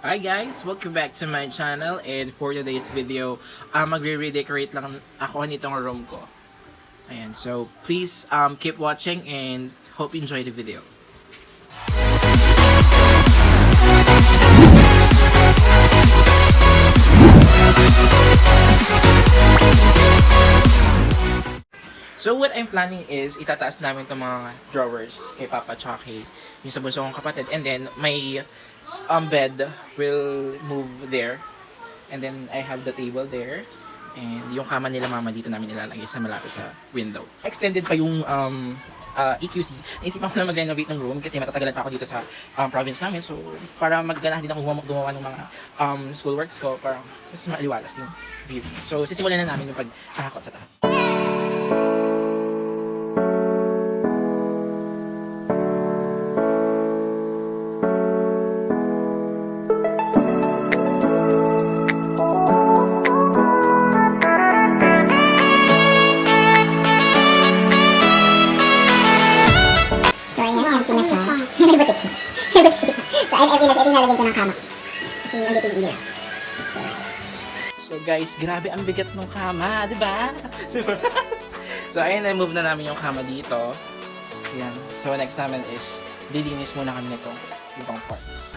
Hi guys! Welcome back to my channel, and for today's video, magre-redecorate lang ako nitong room ko. Ayan, so please keep watching and hope you enjoy the video. So what I'm planning is itataas namin itong mga drawers kay Papa tsaka kay yung sa bunso kong kapatid, and then may bed will move there, and then I have the table there, and yung kama nila mama dito namin ilalagay sa malapit sa window. Extended pa yung EQC. Naisipan ko na mag-renovate ng room kasi matatagalan pa ako dito sa province namin, so para magganahan din ako gumawa ng mga schoolworks ko para mas maliwalas yung view. So sisimulan na namin yung pag-ahakot sa taas. Nalagyan ko ng kama. Kasi nandito yung ila. So guys, grabe ang bigat ng kama, di ba? So ayun, na-move na namin yung kama dito. Ayan. So next namin is, dilinis muna kami nitong ibang parts.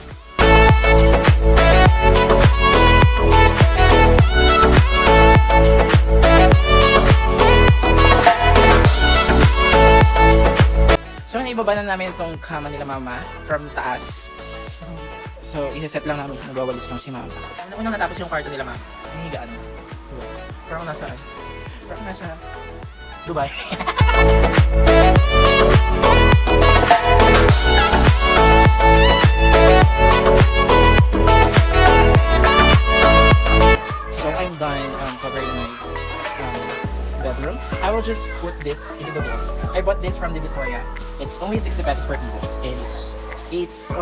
So naibaba na namin itong kama nila mama from taas. So, isa-set lang namin. Nagwawalis lang si mama. Ano unang natapos yung kwarto nila, mama? Ang higaan. Diba? Parang nasa Dubai. So, I'm done covering my bedroom. I will just put this into the walls. I bought this from Divisoria. It's only 60 pesos per pieces. And it's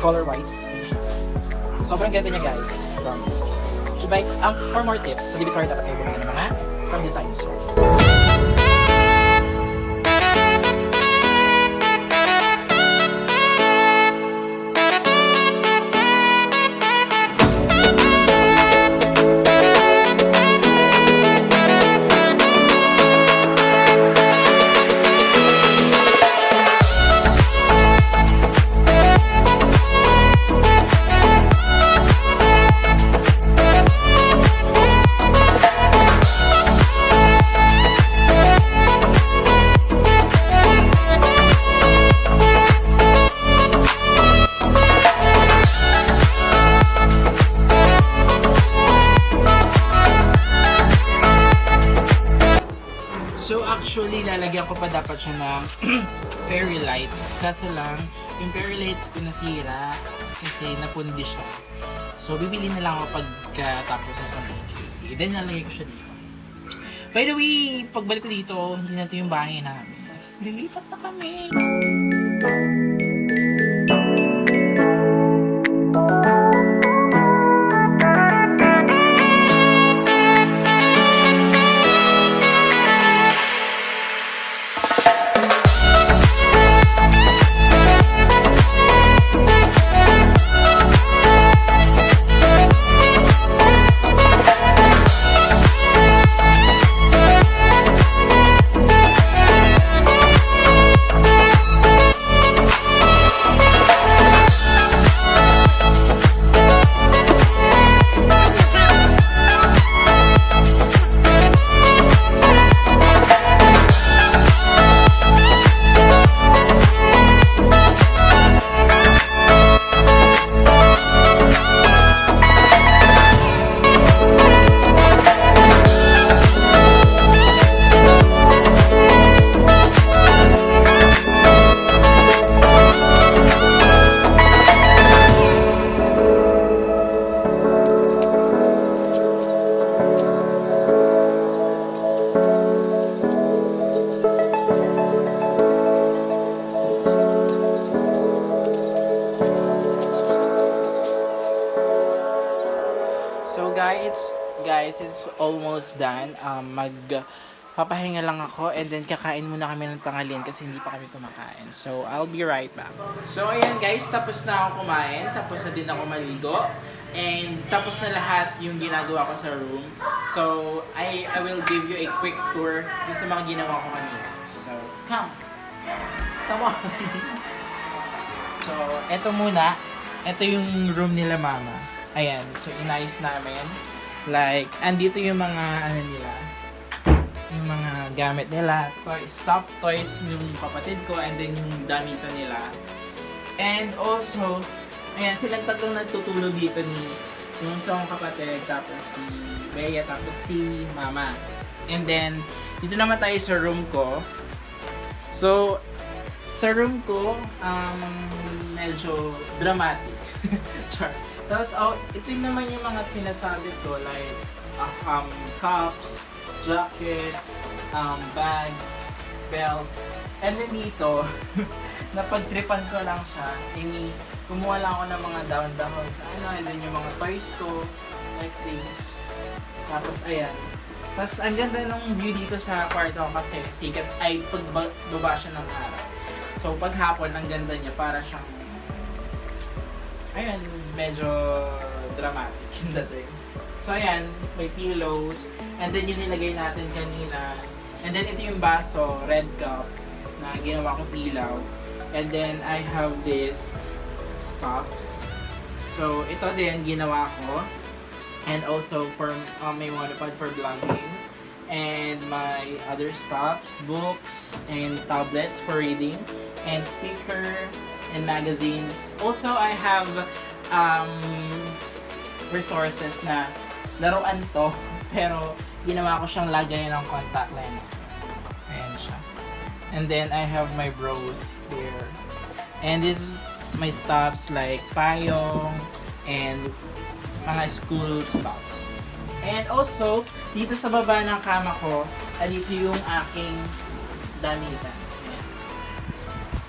color white. Sobrang ganda niya, guys. Promise. Should buy, for more tips, sa Divisoria dapat kayo bumili ng mga from design store. So actually, lalagyan ko pa dapat siya ng fairy lights. Kaso lang, yung fairy lights ko nasira kasi napundi siya. So bibili na lang ako pagkatapos ng EQC. Then lalagay ko siya dito. By the way, pagbalik ko dito, hindi na ito yung bahay namin. Lilipat na kami. guys, it's almost done. papahinga lang ako and then kakain muna kami ng tanghalian kasi hindi pa kami kumakain. So, I'll be right back. So, ayan guys, tapos na ako kumain, tapos na din ako maligo, and tapos na lahat yung ginagawa ko sa room. So, I will give you a quick tour dun sa mga ginawa ko kanina. So, come! Come on! So, eto muna. Ito yung room nila mama. Ayan, so inayos namin. Like, andito yung mga ano nila, yung mga gamit nila, stuffed toys yung kapatid ko, and then yung damitan nila. And also, ayan, silang tatlong nagtutulog dito ni yung isang kapatid, tapos si Bea, tapos si Mama. And then, dito naman tayo sa room ko. So, sa room ko, medyo dramatic. Char. Tapos, ito naman yung mga sinasabi ko, like, cups, jackets, bags, belt. And then dito, napagtripan ko lang siya. Kumuha lang ako ng mga down-down sa and then yung mga toys ko, like this. Tapos ayan. Tapos ang ganda ng view dito sa kwarto ko kasi sikat ay pagbaba siya ng araw. So pag hapon, ang ganda niya, para siyang, ayan, medyo dramatic yung dating. So ayan, may pillows, and then yung nilagay natin kanina, and then ito yung baso, red cup, na ginawa kong ilaw, and then I have this stuffs. So ito din ginawa ko, and also for may monopod for vlogging, and my other stuffs, books, and tablets for reading, and speaker, and magazines. Also I have resources na laruan to, pero ginawa ko siyang lagay ng contact lens. Ayan siya. And then I have my bros here. And this is my stuffs like payong and mga school stuffs. And also, dito sa baba ng kama ko, dito yung aking damitan.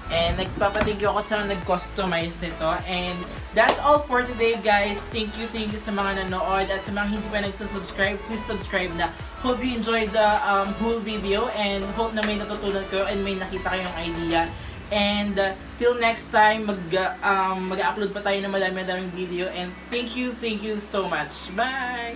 And nagpapatigyo ako sa nag-customize nito. And that's all for today, guys. Thank you sa mga nanood. At sa mga hindi pa nagsusubscribe, please subscribe na. Hope you enjoyed the whole video. And hope na may natutunan kayo and may nakita kayong idea. And till next time, mag-upload pa tayo ng madaming video. And thank you so much. Bye!